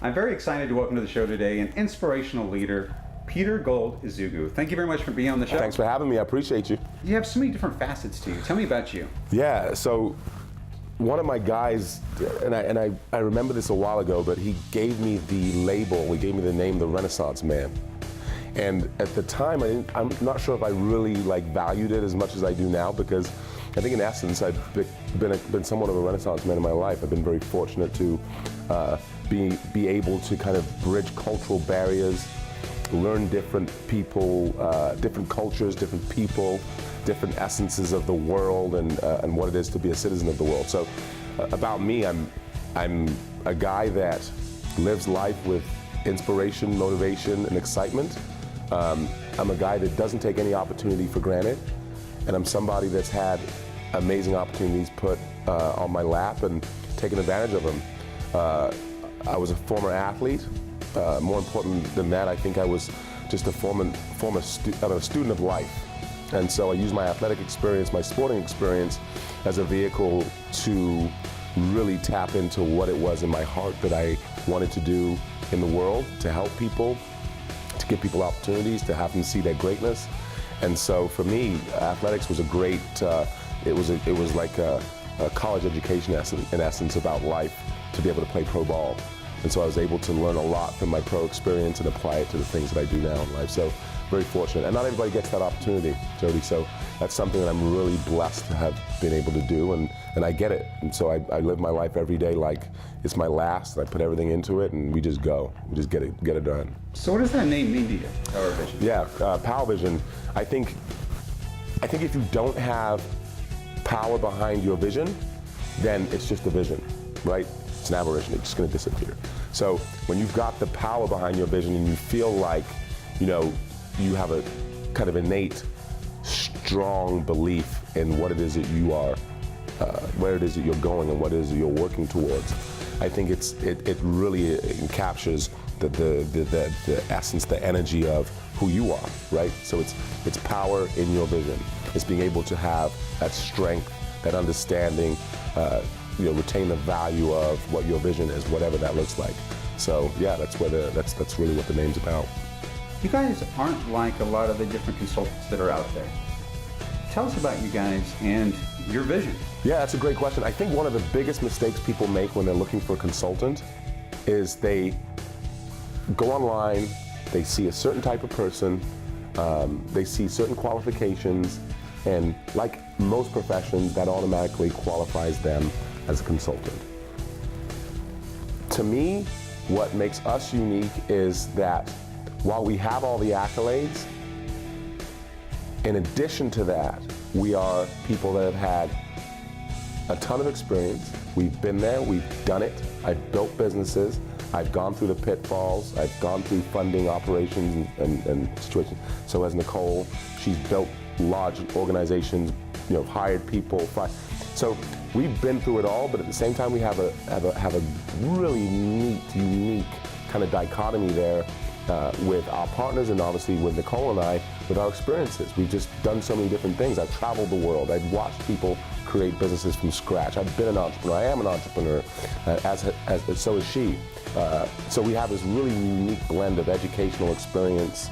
I'm very excited to welcome to the show today an inspirational leader, Peter Gold-Izugu. Thank you very much for being on the show. Thanks for having me. I appreciate you. You have so many different facets to you. Tell me about you. Yeah, so one of my guys, and I remember this a while ago, but he gave me the label, he gave me the name, the Renaissance Man. And at the time, I'm not sure if I really valued it as much as I do now, because I think in essence, I've been somewhat of a Renaissance man in my life. I've been very fortunate to be able to kind of bridge cultural barriers, learn different people, different cultures, different people, different essences of the world, and what it is to be a citizen of the world. So about me, I'm a guy that lives life with inspiration, motivation, and excitement. I'm a guy that doesn't take any opportunity for granted, and I'm somebody that's had amazing opportunities put on my lap and taken advantage of them. I was a former athlete. More important than that, I think I was just a former student of life. And so I use my athletic experience, my sporting experience, as a vehicle to really tap into what it was in my heart that I wanted to do in the world, to help people, to give people opportunities, to have them see their greatness. And so for me, athletics was a great, it was like a college education in essence about life, to be able to play pro ball. And so I was able to learn a lot from my pro experience and apply it to the things that I do now in life. So very fortunate. And not everybody gets that opportunity, Jody. So that's something that I'm really blessed to have been able to do, and I get it. And so I live my life every day like it's my last, and I put everything into it, and we just go. We just get it done. So what does that name mean to you, PowerVision? Yeah, PowerVision, I think if you don't have power behind your vision, then it's just a vision, right? It's an aberration, it's just gonna disappear. So when you've got the power behind your vision and you feel like, you have a kind of innate, strong belief in what it is that you are, where it is that you're going and what it is that you're working towards, I think it really captures the essence, the energy of who you are, right? So it's power in your vision. It's being able to have that strength, that understanding, retain the value of what your vision is, whatever that looks like. So yeah, that's really what the name's about. You guys aren't like a lot of the different consultants that are out there. Tell us about you guys and your vision. Yeah, that's a great question. I think one of the biggest mistakes people make when they're looking for a consultant is they go online, they see a certain type of person, they see certain qualifications, and like most professions, that automatically qualifies them as a consultant. To me, what makes us unique is that while we have all the accolades, in addition to that, we are people that have had a ton of experience. We've been there, we've done it. I've built businesses, I've gone through the pitfalls, I've gone through funding operations and situations. So as Nicole, she's built large organizations, hired people. So we've been through it all, but at the same time we have a really neat, unique kind of dichotomy there with our partners, and obviously with Nicole and I, with our experiences. We've just done so many different things. I've traveled the world. I've watched people create businesses from scratch. I've been an entrepreneur. I am an entrepreneur, so is she. So we have this really unique blend of educational experience,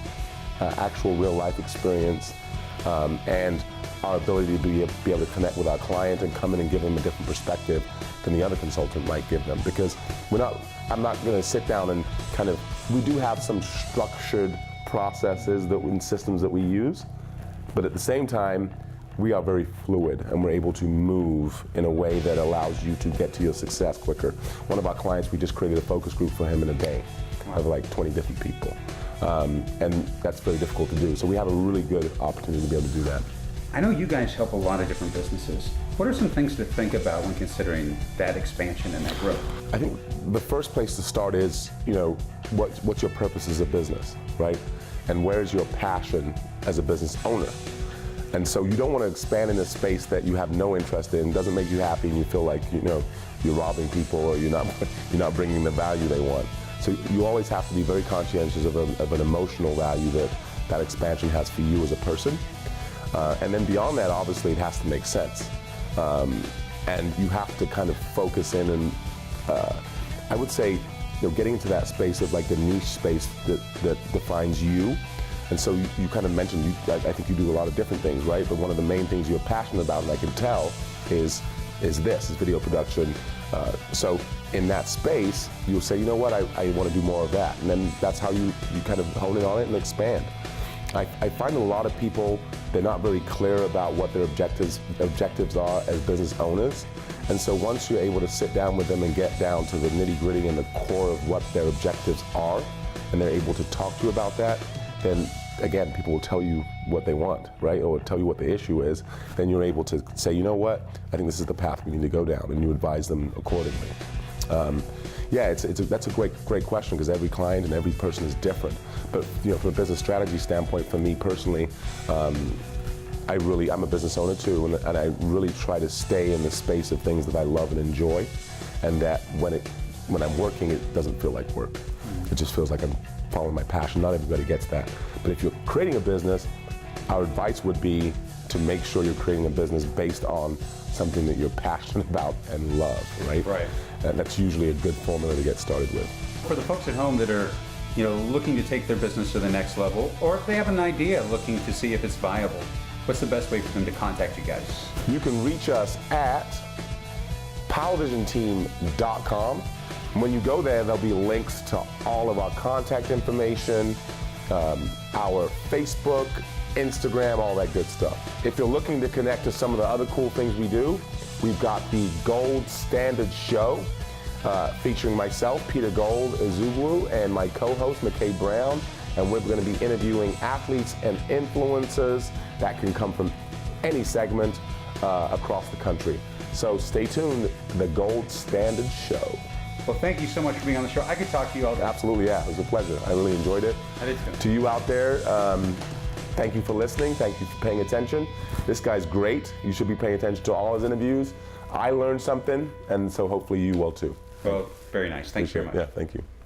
actual real life experience, and our ability to be able to connect with our client and come in and give them a different perspective than the other consultant might give them. Because I'm not going to sit down and we do have some structured processes and systems that we use, but at the same time, we are very fluid and we're able to move in a way that allows you to get to your success quicker. One of our clients, we just created a focus group for him in a day of like 20 different people. And that's very difficult to do. So we have a really good opportunity to be able to do that. I know you guys help a lot of different businesses. What are some things to think about when considering that expansion and that growth? I think the first place to start is, what's your purpose as a business, right? And where's your passion as a business owner? And so you don't want to expand in a space that you have no interest in, doesn't make you happy, and you feel like you're robbing people or you're not bringing the value they want. So you always have to be very conscientious of an emotional value that expansion has for you as a person. And then beyond that, obviously, it has to make sense. And you have to kind of focus in and I would say getting into that space of like the niche space that defines you. And so you kind of mentioned, I think you do a lot of different things, right? But one of the main things you're passionate about, and I can tell, is video production. So in that space, you'll say, you know what, I want to do more of that. And then that's how you kind of hone in on it and expand. I find a lot of people, they're not very clear about what their objectives are as business owners. And so once you're able to sit down with them and get down to the nitty-gritty and the core of what their objectives are, and they're able to talk to you about that, then again, people will tell you what they want, right? Or tell you what the issue is. Then you're able to say, you know what, I think this is the path we need to go down, and you advise them accordingly. Yeah, that's a great question, because every client and every person is different. But from a business strategy standpoint, for me personally, I'm a business owner too, and I really try to stay in the space of things that I love and enjoy, and that when I'm working, it doesn't feel like work. It just feels like I'm following my passion. Not everybody gets that. But if you're creating a business, our advice would be to make sure you're creating a business based on something that you're passionate about and love, right? Right. And that's usually a good formula to get started with. For the folks at home that are looking to take their business to the next level, or if they have an idea looking to see if it's viable, what's the best way for them to contact you guys? You can reach us at PowerVisionTeam.com. When you go there, there'll be links to all of our contact information, our Facebook, Instagram, all that good stuff. If you're looking to connect to some of the other cool things we do, we've got the Gold Standard Show, featuring myself, Peter Gold Ezugwu, and my co-host, McKay Brown, and we're going to be interviewing athletes and influencers that can come from any segment across the country. So stay tuned, the Gold Standard Show. Well, thank you so much for being on the show. I could talk to you all day. Absolutely, yeah, it was a pleasure. I really enjoyed it. I did too. To you out there, thank you for listening. Thank you for paying attention. This guy's great. You should be paying attention to all his interviews. I learned something, and so hopefully you will too. Well, very nice. Thanks very much. Yeah, thank you.